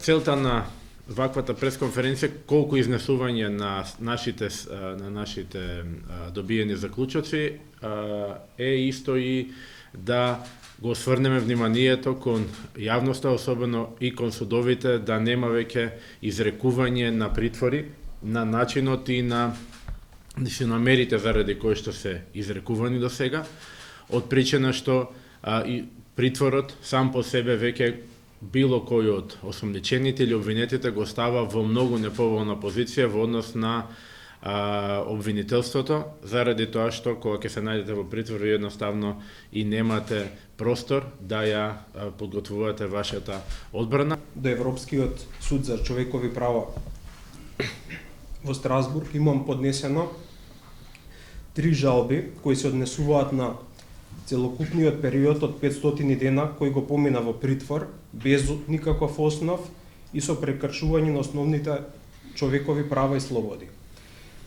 Целта на ваквата пресконференција, колку изнесување на нашите добиени заклучоци, е исто и да го осврнеме вниманието кон јавноста, особено и кон судовите, да нема веќе изрекување на притвори на начинот и на мерите заради кои што се изрекувани до сега, од причина што и притворот сам по себе веќе било кој од осомничените или обвинетите го става во многу неповолна позиција во однос на обвинителството, заради тоа што кога ќе се најдете во притвор, едноставно и немате простор да ја подготвувате вашата одбрана. До Европскиот суд за човекови права во Страсбург имам поднесено 3 жалби кои се однесуваат на целокупниот период од 500 дена кој го помина во притвор без никаков основ и со прекршување на основните човекови права и слободи.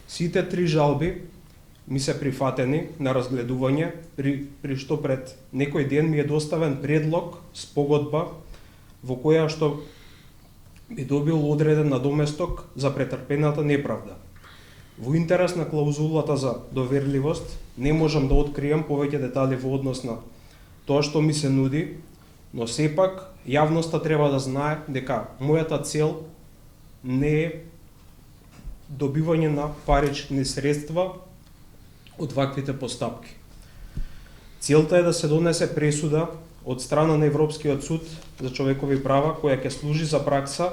Сите 3 жалби ми се прифатени на разгледување, при што пред некој ден ми е доставен предлог, спогодба, во која што би добил одреден надоместок за претрпената неправда. Во интерес на клаузулата за доверливост, не можам да откријам повеќе детали во однос на тоа што ми се нуди, но сепак јавноста треба да знае дека мојата цел не е добивање на парични средства од ваквите постапки. Целта е да се донесе пресуда од страна на Европскиот суд за човекови права, која ќе служи за пракса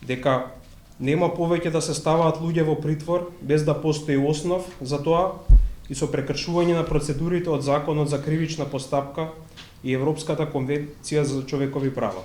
дека нема повеќе да се ставаат луѓе во притвор без да постои основ за тоа и со прекршување на процедурите од Законот за кривична постапка и Европската конвенција за човекови права.